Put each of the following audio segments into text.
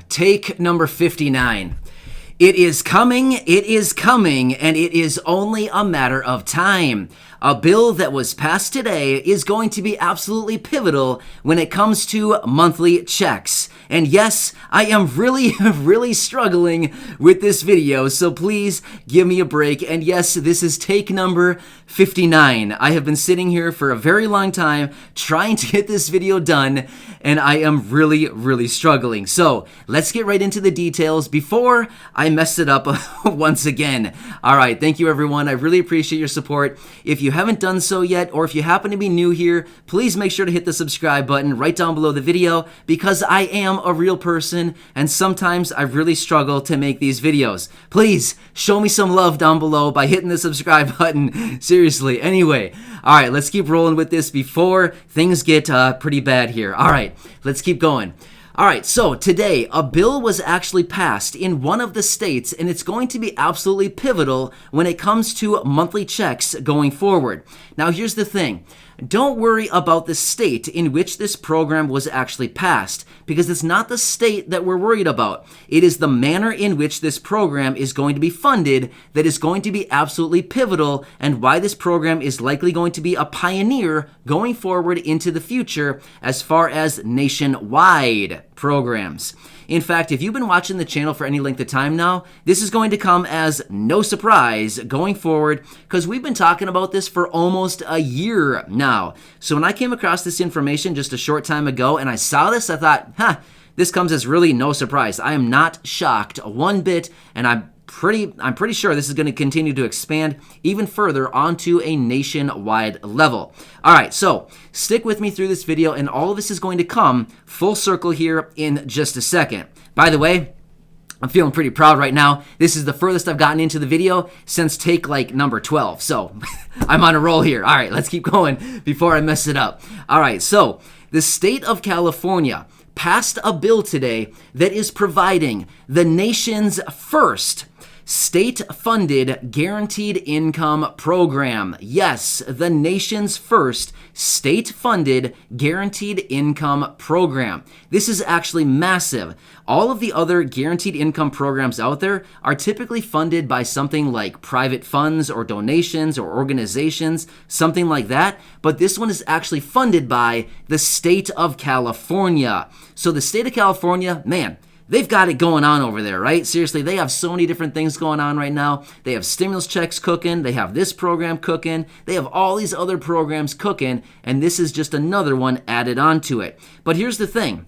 Take number 59. It is coming, and it is only a matter of time. A bill that was passed today is going to be absolutely pivotal when it comes to monthly checks. And yes, I am really struggling with this video, so please give me a break. And yes, this is take number 59. I have been sitting here for a very long time trying to get this video done, and I am really struggling. So let's get right into the details before I mess it up once again. All right, thank you everyone. I really appreciate your support. If you haven't done so yet, or if you happen to be new here, please make sure to hit the subscribe button right down below the video, because I am a real person and sometimes I really struggle to make these videos. Please show me some love down below by hitting the subscribe button. Seriously. Anyway, all right, let's keep rolling with this before things get pretty bad here. All right, let's keep going. All right, so today a bill was actually passed in one of the states, and it's going to be absolutely pivotal when it comes to monthly checks going forward. Now, here's the thing. Don't worry about the state in which this program was actually passed, because it's not the state that we're worried about. It is the manner in which this program is going to be funded that is going to be absolutely pivotal, and why this program is likely going to be a pioneer going forward into the future as far as nationwide programs. In fact, if you've been watching the channel for any length of time now, this is going to come as no surprise going forward, because we've been talking about this for almost a year now. So when I came across this information just a short time ago and I saw this, I thought, this comes as really no surprise. I am not shocked one bit, and I'm pretty sure this is going to continue to expand even further onto a nationwide level. All right, so stick with me through this video, and all of this is going to come full circle here in just a second. By the way, I'm feeling pretty proud right now. This is the furthest I've gotten into the video since take like number 12. So I'm on a roll here. All right, let's keep going before I mess it up. All right, so the state of California passed a bill today that is providing the nation's first state-funded guaranteed income program. Yes, the nation's first state-funded guaranteed income program. This is actually massive. All of the other guaranteed income programs out there are typically funded by something like private funds or donations or organizations, something like that. But this one is actually funded by the state of California. So the state of California, man, they've got it going on over there, right? Seriously, they have so many different things going on right now. They have stimulus checks cooking. They have this program cooking. They have all these other programs cooking, and this is just another one added onto it. But here's the thing.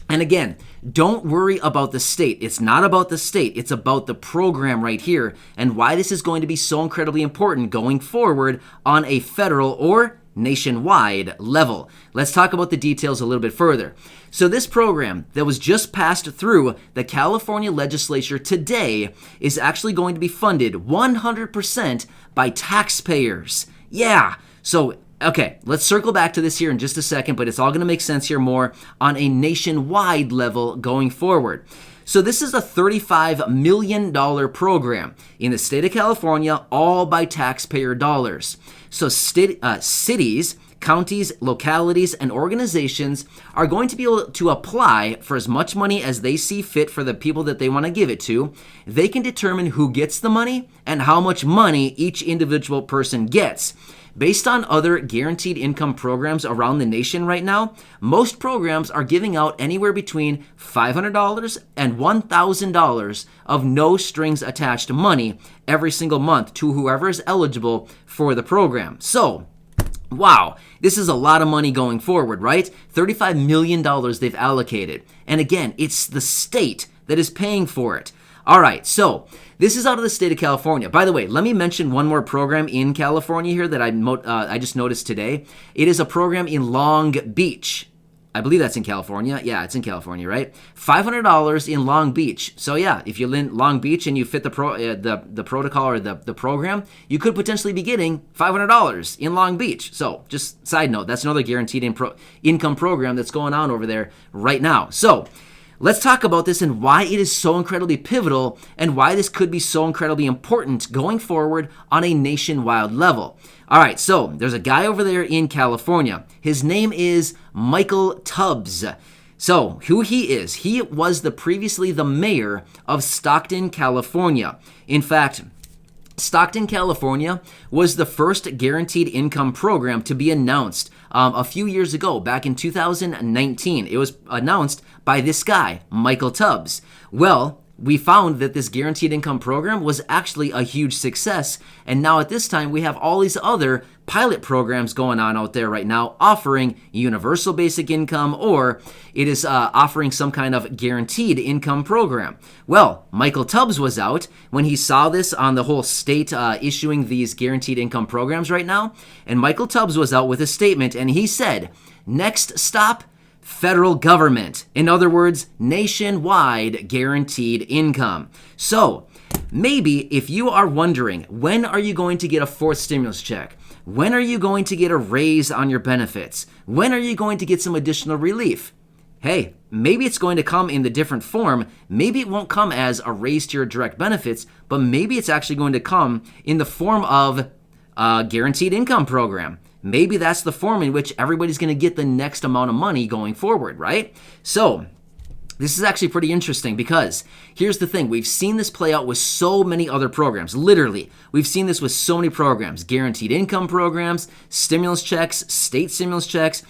And again, don't worry about the state. It's not about the state. It's about the program right here, and why this is going to be so incredibly important going forward on a federal or nationwide level. Let's talk about the details a little bit further. So this program that was just passed through the California legislature today is actually going to be funded 100% by taxpayers. Yeah. So, okay, let's circle back to this here in just a second, but it's all going to make sense here more on a nationwide level going forward. So this is a $35 million program in the state of California, all by taxpayer dollars. So cities, counties, localities, and organizations are going to be able to apply for as much money as they see fit for the people that they want to give it to. They can determine who gets the money and how much money each individual person gets. Based on other guaranteed income programs around the nation right now, most programs are giving out anywhere between $500 and $1,000 of no strings attached money every single month to whoever is eligible for the program. So, wow, this is a lot of money going forward, right? $35 million they've allocated. And again, it's the state that is paying for it. All right, so this is out of the state of California. By the way, let me mention one more program in California here that I just noticed today. It is a program in Long Beach. I believe that's in California. Yeah, it's in California, right? $500 in Long Beach. So yeah, if you're in Long Beach and you fit the protocol or the program, you could potentially be getting $500 in Long Beach. So just side note, that's another guaranteed income program that's going on over there right now. So let's talk about this and why it is so incredibly pivotal and why this could be so incredibly important going forward on a nationwide level. All right, so there's a guy over there in California. His name is Michael Tubbs. So, who he was previously the mayor of Stockton, California. In fact, Stockton, California was the first guaranteed income program to be announced a few years ago, back in 2019. It was announced by this guy, Michael Tubbs. Well, we found that this guaranteed income program was actually a huge success, and now at this time we have all these other pilot programs going on out there right now offering universal basic income, or it is offering some kind of guaranteed income program. Well, Michael Tubbs was out when he saw this on the whole state issuing these guaranteed income programs right now, and Michael Tubbs was out with a statement, and he said, "Next stop, federal government." In other words, nationwide guaranteed income. So, maybe if you are wondering, when are you going to get a fourth stimulus check? When are you going to get a raise on your benefits? When are you going to get some additional relief? Hey, maybe it's going to come in the different form. Maybe it won't come as a raise to your direct benefits, but maybe it's actually going to come in the form of a guaranteed income program. Maybe that's the form in which everybody's going to get the next amount of money going forward, right? So, this is actually pretty interesting because here's the thing. We've seen this play out with so many other programs. Literally, we've seen this with so many programs. Guaranteed income programs, stimulus checks, state stimulus checks,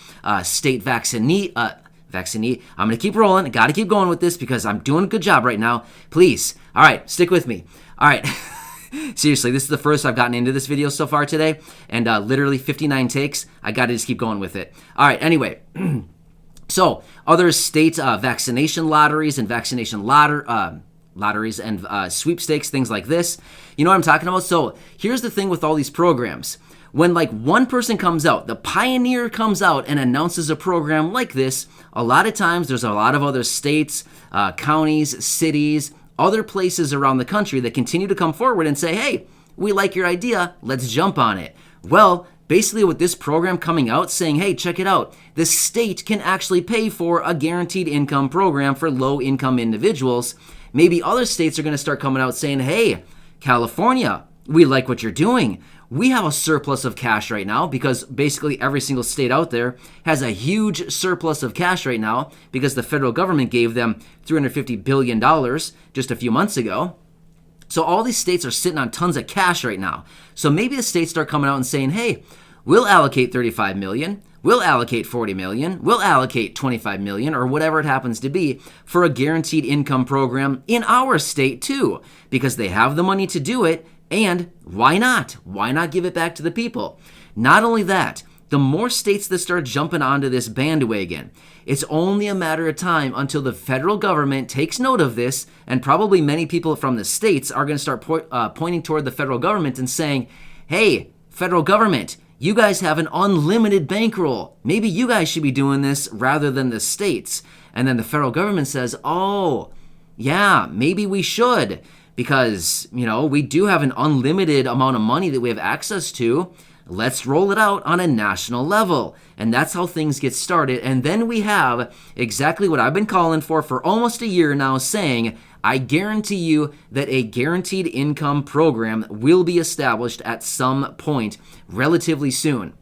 state vaccinee. I'm going to keep rolling. I got to keep going with this because I'm doing a good job right now. Please. All right, stick with me. All right. Seriously, this is the first I've gotten into this video so far today, and literally 59 takes. I got to just keep going with it. All right, anyway. So, other state vaccination lotteries and vaccination lotteries and sweepstakes, things like this. You know what I'm talking about? So, here's the thing with all these programs. When like one person comes out, the pioneer comes out and announces a program like this, a lot of times there's a lot of other states, counties, cities, other places around the country that continue to come forward and say, hey, we like your idea, let's jump on it. Well, basically with this program coming out saying, hey, check it out, the state can actually pay for a guaranteed income program for low-income individuals, maybe other states are going to start coming out saying, hey, California, we like what you're doing. We have a surplus of cash right now because basically every single state out there has a huge surplus of cash right now because the federal government gave them $350 billion just a few months ago. So all these states are sitting on tons of cash right now. So maybe the states start coming out and saying, hey, we'll allocate $35 million, we'll allocate $40 million, we'll allocate $25 million, or whatever it happens to be for a guaranteed income program in our state too, because they have the money to do it. And why not? Why not give it back to the people? Not only that, the more states that start jumping onto this bandwagon, it's only a matter of time until the federal government takes note of this, and probably many people from the states are going to start pointing toward the federal government and saying, hey, federal government, you guys have an unlimited bankroll. Maybe you guys should be doing this rather than the states. And then the federal government says, oh, yeah, maybe we should. Because, you know, we do have an unlimited amount of money that we have access to. Let's roll it out on a national level. And that's how things get started. And then we have exactly what I've been calling for almost a year now, saying, I guarantee you that a guaranteed income program will be established at some point relatively soon.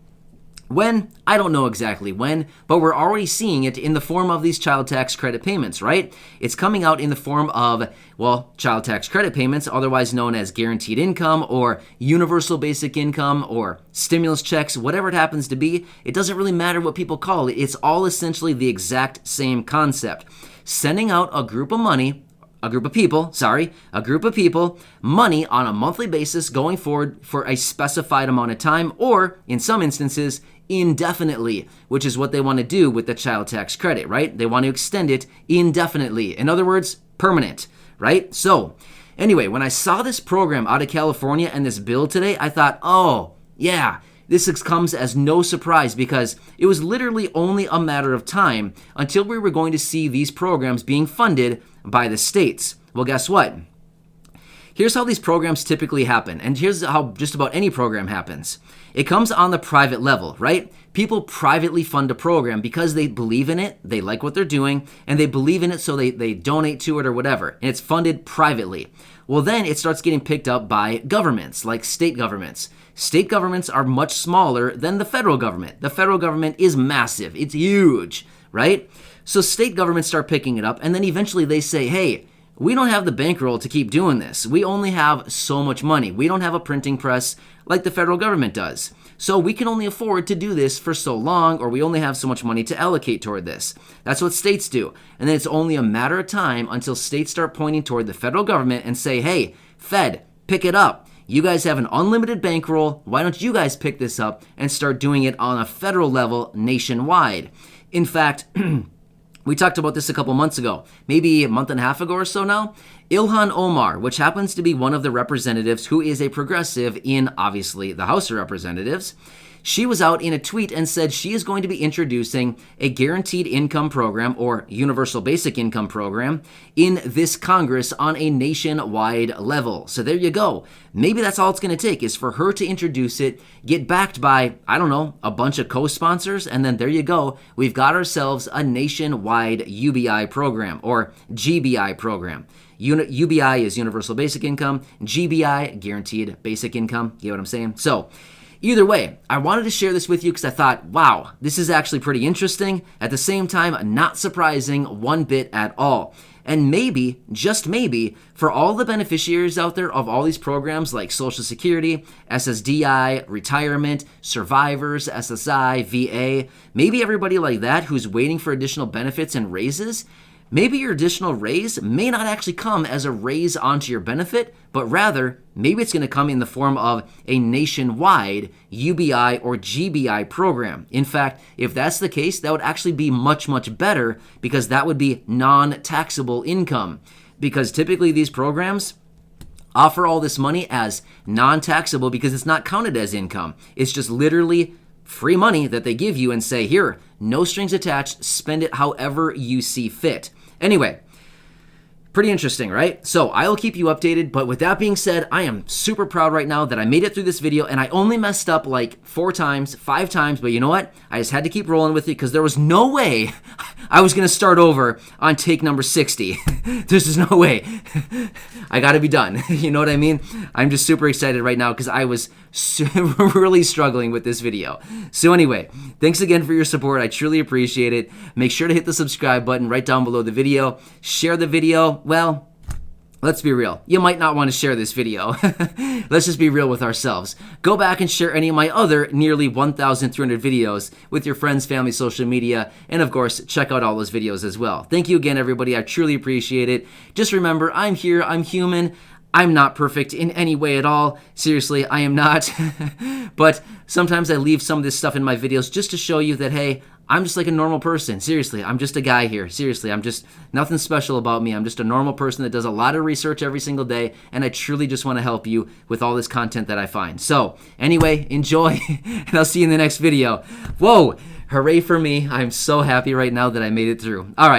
When? I don't know exactly when, but we're already seeing it in the form of these child tax credit payments, right? It's coming out in the form of, well, child tax credit payments, otherwise known as guaranteed income or universal basic income or stimulus checks, whatever it happens to be. It doesn't really matter what people call it. It's all essentially the exact same concept. Sending out a group of people, money on a monthly basis going forward for a specified amount of time, or in some instances, indefinitely, which is what they want to do with the child tax credit, right? They want to extend it indefinitely. In other words, permanent, right? So anyway, when I saw this program out of California and this bill today, I thought, oh, yeah, this comes as no surprise because it was literally only a matter of time until we were going to see these programs being funded by the states. Well, guess what? Here's how these programs typically happen, and here's how just about any program happens. It comes on the private level, right? People privately fund a program because they believe in it, they like what they're doing, and they believe in it so they donate to it or whatever, and it's funded privately. Well, then it starts getting picked up by governments, like state governments. State governments are much smaller than the federal government. The federal government is massive. It's huge, right? So state governments start picking it up, and then eventually they say, hey, we don't have the bankroll to keep doing this. We only have so much money. We don't have a printing press like the federal government does. So we can only afford to do this for so long, or we only have so much money to allocate toward this. That's what states do. And then it's only a matter of time until states start pointing toward the federal government and say, hey, Fed, pick it up. You guys have an unlimited bankroll. Why don't you guys pick this up and start doing it on a federal level nationwide? In fact, we talked about this a couple months ago, maybe a month and a half ago or so now. Ilhan Omar, which happens to be one of the representatives who is a progressive in, obviously, the House of Representatives, she was out in a tweet and said she is going to be introducing a guaranteed income program or universal basic income program in this Congress on a nationwide level. So there you go. Maybe that's all it's going to take is for her to introduce it, get backed by, I don't know, a bunch of co-sponsors, and then there you go. We've got ourselves a nationwide UBI program or GBI program. UBI is universal basic income, GBI, guaranteed basic income. You get what I'm saying? So either way, I wanted to share this with you because I thought, wow, this is actually pretty interesting. At the same time, not surprising one bit at all. And maybe, just maybe, for all the beneficiaries out there of all these programs like Social Security, SSDI, retirement, survivors, SSI, VA, maybe everybody like that who's waiting for additional benefits and raises, maybe your additional raise may not actually come as a raise onto your benefit, but rather, maybe it's going to come in the form of a nationwide UBI or GBI program. In fact, if that's the case, that would actually be much, much better because that would be non-taxable income. Because typically these programs offer all this money as non-taxable because it's not counted as income. It's just literally free money that they give you and say, here, no strings attached, spend it however you see fit. Anyway, pretty interesting, right? So I will keep you updated, but with that being said, I am super proud right now that I made it through this video, and I only messed up like 4 times, 5 times, but you know what? I just had to keep rolling with it because there was no way I was going to start over on take number 60. There's just no way. I got to be done. You know what I mean? I'm just super excited right now because I was really struggling with this video. So anyway, thanks again for your support. I truly appreciate it. Make sure to hit the subscribe button right down below the video. Share the video. Well, let's be real. You might not want to share this video. Let's just be real with ourselves. Go back and share any of my other nearly 1,300 videos with your friends, family, social media, and of course, check out all those videos as well. Thank you again, everybody. I truly appreciate it. Just remember, I'm here. I'm human. I'm not perfect in any way at all. Seriously, I am not. But sometimes I leave some of this stuff in my videos just to show you that, hey, I'm just like a normal person. Seriously, I'm just a guy here. Seriously, I'm just nothing special about me. I'm just a normal person that does a lot of research every single day, and I truly just want to help you with all this content that I find. So, anyway, enjoy, and I'll see you in the next video. Whoa, hooray for me. I'm so happy right now that I made it through. All right.